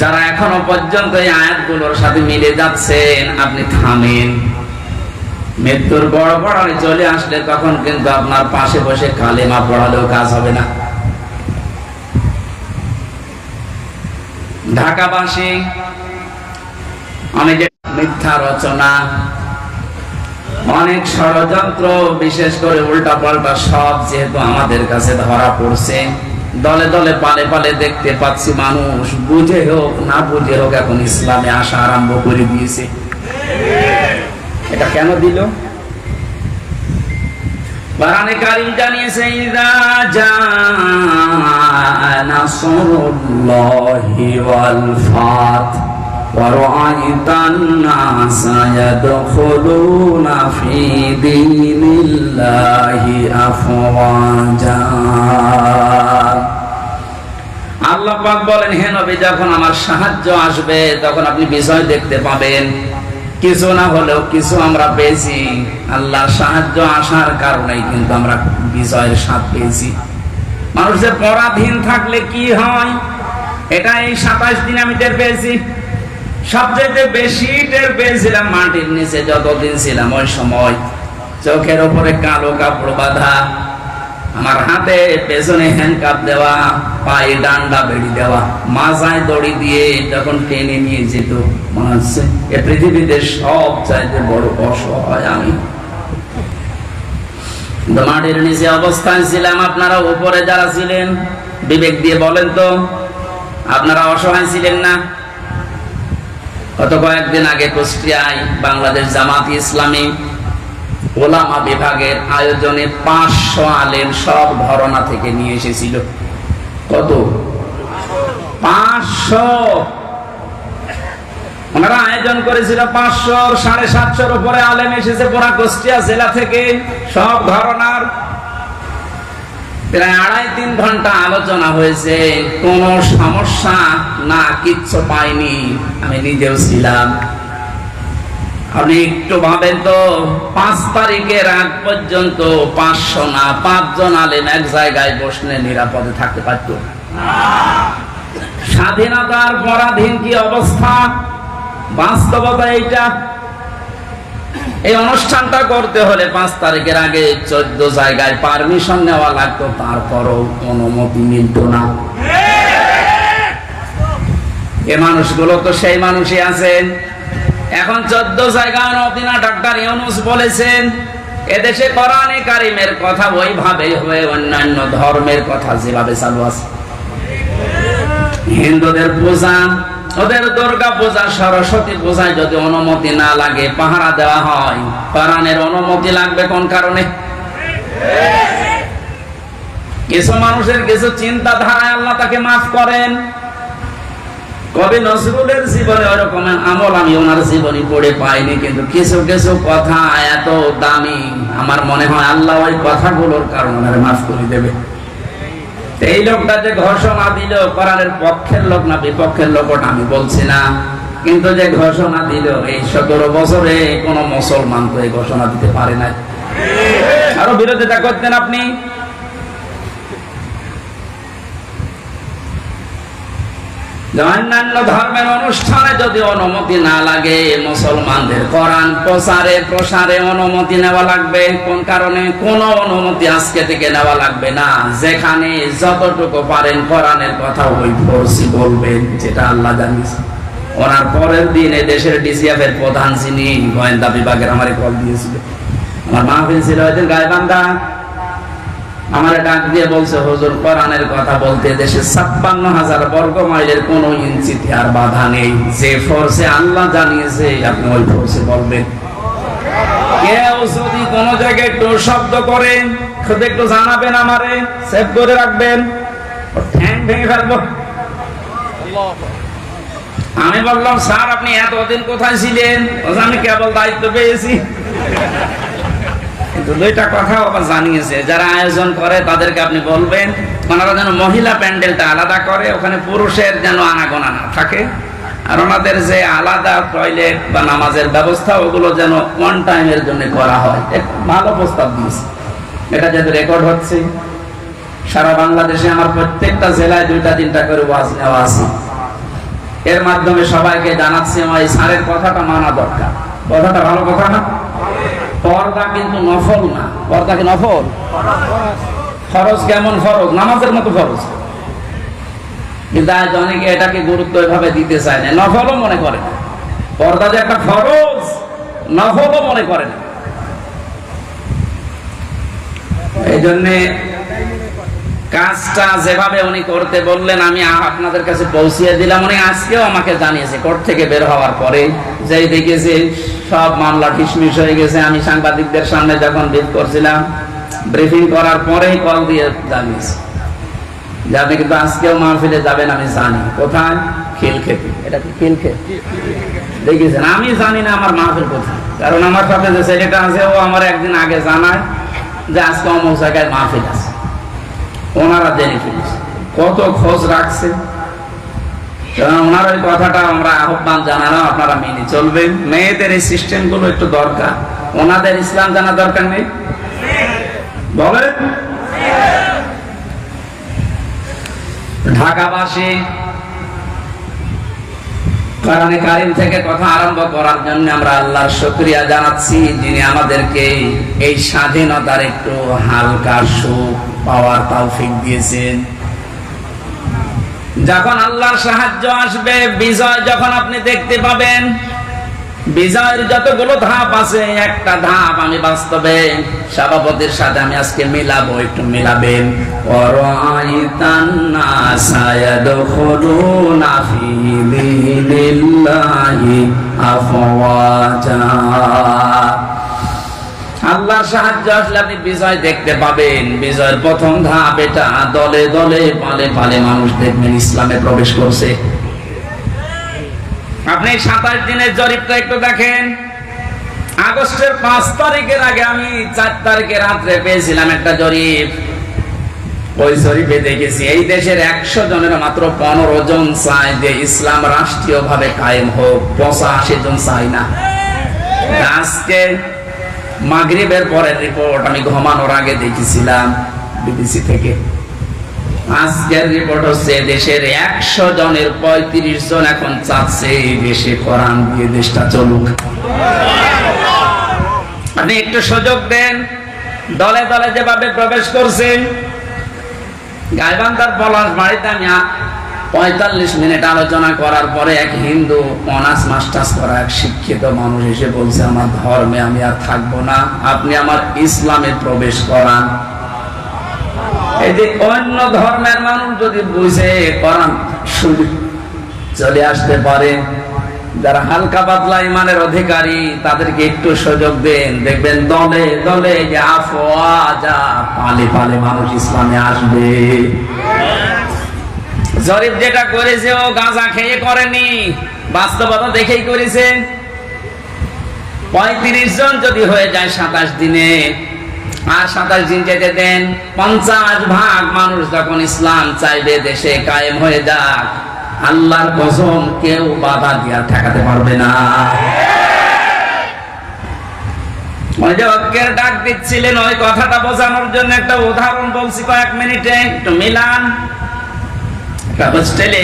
যারা এখনো পর্যন্ত এই আয়াতগুলোর সাথে মিলে যাচ্ছেন, আপনি থামেন। মৃত্যুর বড় পড়ানি চলে আসলে তখন কিন্তু আপনার পাশে বসে কালেমা পড়ালেও কাজ হবে না। ঢাকাবাসী অনেক মিথ্যা রচনা, অনেক ষড়যন্ত্র, বিশেষ করে উল্টা পাল্টা সব যেহেতু আমাদের কাছে ধরা পড়ছে, দলে দলে পালে পালে দেখতে পাচ্ছি মানুষ বুঝে হোক না বুঝে হোক এখন ইসলামে আসা আরম্ভ করে দিয়েছে। এটা কেন দিল? কোরআনে কারীম জানিয়েছে, ইযা জাআ নাসরুল্লাহি ওয়াল ফাত ওয়া রাআইতান নাসা ইয়াদখুলুনা ফি দীনিল্লাহি আফওয়াজা। আল্লাহ পাক বলেন, হে নবী, যখন আমার সাহায্য আসবে তখন আপনি বিজয় দেখতে পাবেন। কিছু না হলেও কিছু আমরা পেয়েছি। আল্লাহর সাহায্য আসার কারণেই কিন্তু আমরা বিজয়ের স্বাদ পেয়েছি। মানুষ যে পরাধীন থাকলে কি হয়, এটা এই 27 দিন আমি টের পেয়েছি। সবচেয়ে বেশি টের পেয়েছিলাম মাটির নিচে যতদিন ছিলাম। ওই সময় চোখের ওপরে কালো কাপড় বাঁধা, আমার হাতে পেছনে হ্যান্ডকাপ দেওয়া, পায়ে ডান্ডা বেড়ি দেওয়া, মাথায় দড়ি দিয়ে যখন টেনে নিয়ে যেত, মনে হচ্ছে এ পৃথিবীতে সব চাইতে বড় অসহায় আমি। মাটির নিচে অবস্থায় ছিলাম। আপনারা উপরে যারা ছিলেন, বিবেক দিয়ে বলেন তো, আপনারা অসহায় ছিলেন না? গত কয়েকদিন আগে কুষ্টিয়ায় বাংলাদেশ জামাত ইসলামী ওলামা বিভাগের আয়োজনে 500 আলেম সব ঘরানা থেকে নিয়ে এসেছিল। কত? 500। ওনারা আয়োজন করেছিল 500, 750 উপরে আলেম এসেছে পুরা কুষ্টিয়া জেলা থেকে, সব ঘরানার। প্রায় 2.5-3 ঘন্টা আলোচনা হয়েছে। কোন সমস্যা না, কিচ্ছু পাইনি। আমি নিজেও ছিলাম। আপনি একটু ভাবেন তো, 5 তারিখের আগ পর্যন্ত 500 না 5 জন আলেম এক জায়গায় বসলে নিরাপদে থাকতে পারত? স্বাধীনতার পরাধীন কি অবস্থা, বাস্তবতা এইটা। এই অনুষ্ঠানটা করতে হলে 5 তারিখের আগে 14 জায়গায় পারমিশন নেওয়া লাগতো, তারপরও অনুমতি মিলত না। এ মানুষগুলো তো সেই মানুষই আছেন। এখন 14 জায়গায় নবীনা ডাক্তার ইউনূস বলেছেন, এদেশে কোরআনে কারীমের কথা ওইভাবে হয়ে অন্যান্য ধর্মের কথা যেভাবে চালু আছে। হিন্দুদের পূজা, ওদের দুর্গা পূজা, সরস্বতী পূজায় যদি অনুমতি না লাগে, পাহারা দেওয়া হয়, কোরআনের অনুমতি লাগবে কোন কারণে? কিছু মানুষের কিছু চিন্তাধারায় আল্লাহ তাকে মাফ করেন। কবি নজরুলের জীবনে ওরকম আমল আমি ওনার জীবনী পড়ে পাইনি, কিন্তু কিছু কিছু কথা এত দামি, আমার মনে হয় আল্লাহ ওই কথাগুলোর কারণে ওনারে মাফ করে দেবে। এই লোকটা যে ঘোষণা দিল, কোরআনের পক্ষের লোক না বিপক্ষের লোক ওটা আমি বলছি না, কিন্তু যে ঘোষণা দিল, এই 17 বছরে কোন মুসলমান তো এই ঘোষণা দিতে পারে না। আরো বিরোধিতা করতেন আপনি। অন্যান্য ধর্মের অনুষ্ঠানে যদি অনুমতি না লাগে, মুসলমানদের কোরআন প্রচারে প্রসারে অনুমতি নেওয়া লাগবে। কোন কারণে? কোন অনুমতি আজকে থেকে নেওয়া লাগবে না। যেখানে যতটুকু পারেন কোরআনের কথা ওই ফোর্সি বলবেন, যেটা আল্লাহ জানিয়েছে। ওনার পরের দিন দেশের ডিসিএফ এর প্রধান যিনি গোয়েন্দা বিভাগের আমারে কল দিয়েছিল, আমার মাহফিল ছিল ওই দিন গাইবান্ধা, আমারে ডাক দিয়ে বলছে, হুজুর কোরআনের কথা বলতে দেশে 56,000 বর্গ মাইলের কোন ইঞ্চিতে আর বাধা নেই। যে ফোর্সে আল্লাহ জানিয়েছে আপনি ওই ফোর্সে বলবেন। কেউ যদি কোন জায়গায় একটু শব্দ করেন, শুধু একটু জানাবেন, আমারে সেভ করে রাখবেন, ঠ্যাং ভেঙে ফেলবো। আমি বললাম, স্যার আপনি এতদিন কোথায় ছিলেন? আমি কেবল দায়িত্ব পেয়েছি। কিন্তু 2টা কথা আবার জানিয়েছে, যারা আয়োজন করে তাদেরকে আপনি বলবেন ওনারা যেন মহিলা প্যান্ডেলটা আলাদা করে, ওখানে পুরুষের যেন আনাগোনা না থাকে, আর ওনাদের যে আলাদা টয়লেট বা নামাজের ব্যবস্থা ওগুলো যেন ওয়ান টাইমের জন্য করা হয়। ভালো প্রস্তাব দিয়েছে, এটা যেহেতু রেকর্ড হচ্ছে সারা বাংলাদেশে আমার প্রত্যেকটা জেলায় 2-3টা করে ওয়াজ নেওয়া আছে। এর মাধ্যমে সবাইকে জানাচ্ছি আমার এই স্যারের কথাটা মানা দরকার। কথাটা ভালো কথা না? পর্দা কিন্তু নফল না। পর্দা কি নফল? ফরজ। কেমন ফরজ? নামাজের মতো ফরজ। কিন্তু আজ অনেকে এটাকে গুরুত্ব এভাবে দিতে চায় না, নফলও মনে করে না। পর্দা যে একটা ফরজ, নফলও মনে করে না। এই জন্যে কাজটা যেভাবে উনি করতে বললেন আমি আপনাদের কাছে পৌঁছিয়ে দিলাম। উনি আজকেও আমাকে জানিয়েছে কোর্ট থেকে বের হওয়ার পরে, যেই দেখেছে সব মামলা ঢিসমিস হয়ে গেছে। আমি সাংবাদিকদের সামনে যখন ব্রিফ করছিলাম, ব্রিফিং করার পরেই কল দিয়ে জানিয়েছে যে আপনি কিন্তু আজকেও মাহফিলে যাবেন। আমি জানি কোথায়, খিলক্ষেতে। এটা কি খিলক্ষেত দেখেছেন? আমি জানি না আমার মাহফিল কোথায়, কারণ আমার সাথে যে ছেলেটা আছে ও আমার একদিন আগে জানায় যে আজকে অমুক জায়গায় মাহফিল আছে। ওনারা জেনে ফেলেছে, কত খোঁজ রাখছে। ওনার ওই কথাটা আমরা আহ্বান জানালাম, আপনারা মেনে চলবেন। মেয়েদের এই সিস্টেম গুলো একটু দরকার। ওনাদের ইসলাম জানা দরকার নেই বলেন? ঢাকাবাসী কোরআনে কারীম থেকে কথা আরম্ভ করার জন্য আমরা আল্লাহর শুকরিয়া জানাচ্ছি, যিনি আমাদেরকে এই স্বাধীনতার একটু হালকা সুখ পাওয়ার তৌফিক দিয়েছেন। যখন আল্লাহর সাহায্য আসবে, বিজয় যখন আপনি দেখতে পাবেন, বিজয়ের যতগুলো ধাপ আছে, একটা ধাপ আমি বাস্তবে সভাপতির সাথে আমি আজকে মিলাবো, একটু মিলাবেন। ওয়ারাইতান নাসা ইয়াদখুলুনা ফি দীনিল্লাহি আফওয়াজা। আল্লাহর সাহায্য আসলে আপনি বিজয় দেখতে পাবেন। বিজয়ের প্রথম ধাপ এটা, দলে দলে পালে পালে মানুষ দেখবেন ইসলামে প্রবেশ করছে। আপনি 27 দিনের জরিপটা একটু দেখেন। আগস্টের 5 তারিখের আগে আমি 4 তারিখে রাত্রে পেয়েছিলাম একটা জরিপ। ওই জরিপে দেখেছি এই দেশের 100 জনের মাত্র 15 জন চায় যে ইসলাম রাষ্ট্রীয়ভাবে কায়েম হোক, 85 জন চায় না। আজকে মাগরিবের পরের রিপোর্ট আমি ঘুমানোর আগে দেখেছিলাম বিবিসি থেকে। আজকের রিপোর্ট হচ্ছে দেশের 100 জনের 35 জন এখন চাচ্ছে দেশে কোরআন দিয়ে দেশটা চলুক। আপনি একটু সুযোগ দেন। দলে দলে যেভাবে প্রবেশ করছেন, গাইবান্ধার পলাশবাড়িতে আমি 45 মিনিট আলোচনা করার পরে এক হিন্দু অনার্স মাস্টার্স করা এক শিক্ষিত মানুষ এসে বলছে আমার ধর্মে আমি আর থাকবো না, আপনি আমার ইসলামে প্রবেশ করান। এই যে অন্য ধর্মের মানুষ যদি বুঝে কোরআন চলে আসতে পারে, যারা হালকা পাতলা ইমানের অধিকারী তাদেরকে একটু সুযোগ দেন, দেখবেন দলে দলে যে আফওয়াজা পালে পালে মানুষ ইসলামে আসবে। জরিপ যেটা করেছে ও গাঁজা খেয়ে করেনি, বাস্তবতা দেখেই করেছে। 35 জন যদি হয়ে যায় 27 দিনে, আর 27 দিন যেতে দেন, 50% মানুষ যখন ইসলাম চাইবে দেশে কায়েম হয়ে যাক, আল্লাহর কসম কেউ বাধা দিয়ে ঠেকাতে পারবে না। ওই যে ঐক্যের ডাক দিচ্ছিলেন, ওই কথাটা বোঝানোর জন্য একটা উদাহরণ বলছি কয়েক মিনিটে, একটু মিলান। হোস্টেলে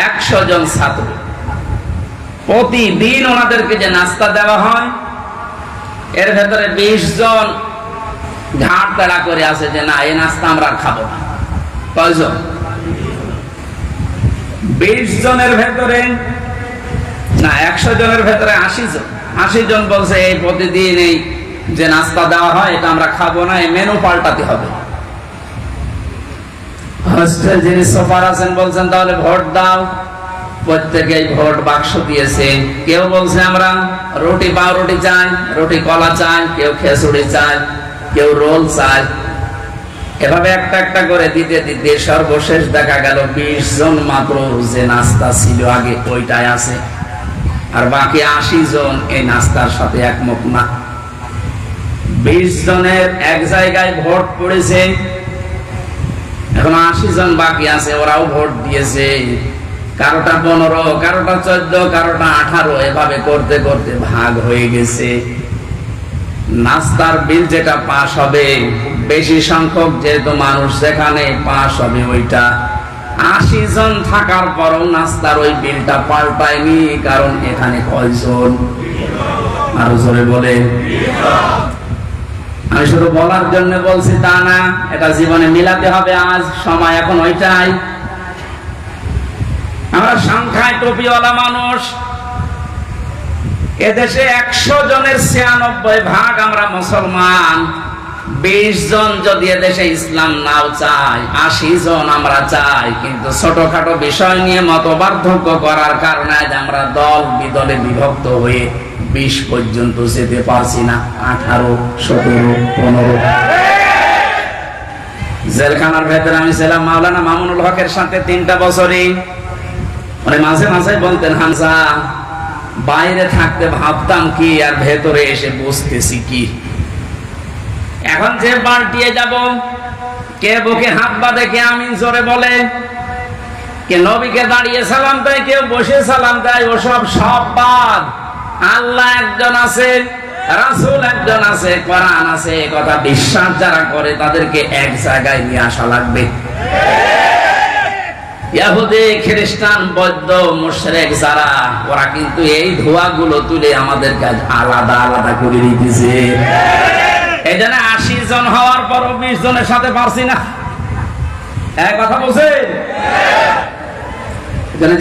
100 জন ছাত্র, প্রতিদিন ওনাদেরকে যে নাস্তা দেওয়া হয়, এর ভেতরে 20 জন ঘাট তাড়া করে আছে যে না এই নাস্তা আমরা খাবো না। কয়জন? 20 জনের ভেতরে না, 100 জনের ভেতরে 80 জন। 80 জন বলছে এই প্রতিদিন এই যে নাস্তা দেওয়া হয় এটা আমরা খাবো না, এই মেনু পাল্টাতে হবে। হোস্টেল যিনি সুপার আছেন বলছেন তাহলে ভোট দাও। প্রত্যেকেই ভোট বাক্স দিয়েছে। কেউ বলছে আমরা রুটি পাউরুটি চাই, রুটি কলা চাই, কেউ খেসুড়ি চাই, কেউ রোল চাই। এভাবে একটা একটা করে দিতে দিতে সর্বশেষ দেখা গেল 20 জন মাত্র যে নাস্তা ছিল আগে ওইটাই আছে, আর বাকি 80 জন এই নাস্তার সাথে একমত না। 20 জনের এক জায়গায় ভোট পড়েছে, এখন 80 জন বাকি আছে, ওরাও ভোট দিয়েছে। কারোটা 15, কারোটা 14, কারোটা 18, এভাবে করতে করতে ভাগ হয়ে গেছে। নাস্তার বিল যেটা পাস হবে বেশি সংখ্যক যেহেতু মানুষ যেখানে পাস হবে ওইটা 80 জন থাকার পরও নাস্তার ওই বিলটা পাল্টায়নি, কারণ এখানে কয়জন? আরো জোরে বলে। আমি শুধু বলার জন্য বলছি তা না, এটা জীবনে মিলাতে হবে। আজ সময় এখন ওইটাই। আমরা সংখ্যায় টুপিওয়ালা মানুষ। এদেশে 100 জনের 96 ভাগ আমরা মুসলমান। 20 জন যদি এদেশে ইসলাম নাও চাই, 80 জন আমরা চাই, কিন্তু ছোটখাটো বিষয় নিয়ে মতপার্থক্য করার কারণে আজ আমরা দল বিদলে বিভক্ত হয়ে 20 পর্যন্ত যেতে পারছি না। 18, 17, 15। জেলখানার ভেতরে আমি ছিলাম মাওলানা মামুনুল হকের সাথে 3টা বছরই। মানে মাঝে মাঝে বলতেন, হামজা বাইরে থাকতে ভাবতাম কি আর ভেতরে এসে বসতেছি কি। এখন যে পাল্টিয়ে যাব, কে বুকে হাত বাঁধে, কে আমিন জোরে বলে, কে নবীকে দাঁড়িয়ে সালাম দেয়, কেউ বসে সালাম দেয়, ওসব সব বাদ। আল্লাহ একজন আছে, রাসূল একজন আছে, কোরআন আছে, এই কথা বিশ্বাস যারা করে তাদেরকে এক জায়গায় নিয়ে আসা লাগবে। ইহুদি, খ্রিস্টান, বৌদ্ধ, মুশরিক যারা, ওরা কিন্তু এই ধোঁয়াগুলো তুলে আমাদের কাজ আলাদা আলাদা করে দিতেছে। এই জন্য 80 জন হওয়ার পরও 20 জনের সাথে পারছি না। এক কথা বলছেন?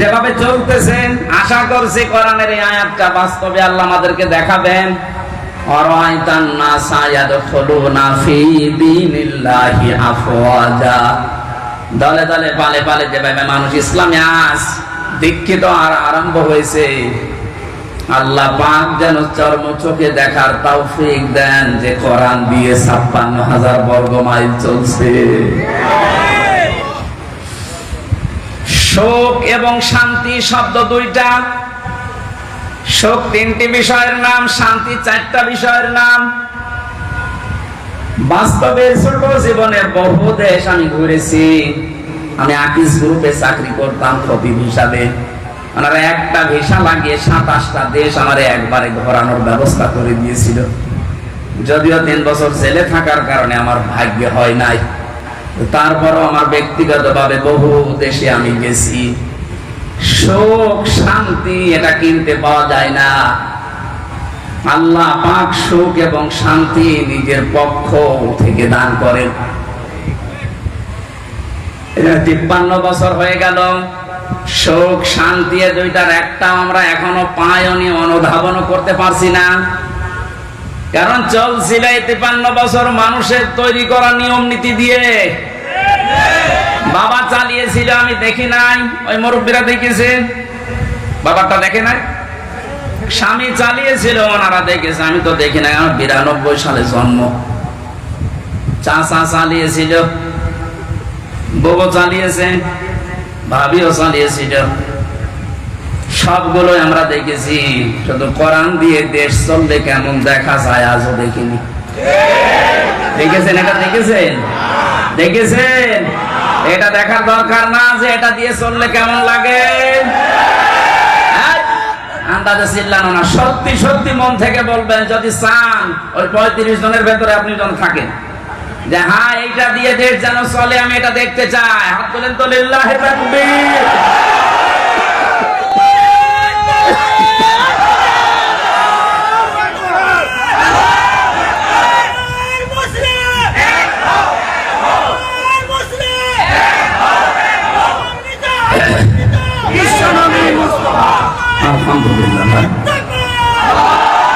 যেভাবে চলতেছেন, আশা করছি কোরআনের এই আয়াতটা বাস্তবে আল্লাহ আমাদেরকে দেখাবেন। আরাইতান নাসা ইয়াদখুলুনা ফি দীনিল্লাহি আফওয়াজা। দলে দলে পালে পালে যেভাবে মানুষ ইসলামে আজ দীক্ষিত আর আরম্ভ হয়েছে, আল্লাহ পাক যেন চর্ম চোখে দেখার তৌফিক দেন যে কোরআন দিয়ে 56,000 বর্গ মাইল চলছে। শোক এবং শান্তি শব্দ দুইটা। শোক 3টি বিষয়ের নাম, শান্তি 4টা বিষয়ের নাম। বাস্তবে ছোট জীবনে বহু দেশ আমি ঘুরেছি। আমি আকিস গ্রুপে চাকরি করতাম খতিব হিসাবে। ওনারা একটা ভিসা লাগিয়ে 27টা দেশ আমার একবারে ঘোরানোর ব্যবস্থা করে দিয়েছিল। যদিও 3 বছর জেলে থাকার কারণে আমার ভাগ্য হয় নাই, তারপরও আমার ব্যক্তিগতভাবে বহু দেশে আমি গেছি। সুখ শান্তি এটা কিনতে পাওয়া যায় না। আল্লাহ পাক সুখ এবং শান্তি নিজের পক্ষ থেকে দান করেন। 53 বছর হয়ে গেল, সুখ শান্তি দুইটার একটাও আমরা এখনো পাইনি, অনুধাবনও করতে পারছি না। কারণ চলছিল 53 বছর মানুষের তৈরি করা নিয়ম নীতি দিয়ে। বাবা চালিয়েছিল, আমি দেখি নাই, ওই মুরব্বীরা দেখেছে। বাবাটা দেখে নাই। স্বামী চালিয়েছিল, ওনারা দেখেছে, আমি তো দেখি নাই। আমার 92 সালে জন্ম। চাচা চালিয়েছিল, বউ চালিয়েছে, ভাবিও চালিয়েছিল। সবগুলোই আমরা দেখেছি। শুধু কোরআন দিয়ে দেশ চললে কেমন দেখা যায় আজও দেখিনি। দেখেছেন? এটা দেখেছেন? দেখেছেন? এটা দেখার দরকার না যে এটা দিয়ে চললে কেমন লাগে। আন্দাজে চিল্লানো না, সত্যি সত্যি মন থেকে বলবেন। যদি চান ওই 35 জনের ভেতরে আপনি জন থাকেন যে হ্যাঁ এইটা দিয়ে দেশ যেন চলে, আমি এটা দেখতে চাই, হাত তোলেন তো। লিল্লাহি তাকবীর। আলহামদুলিল্লাহ।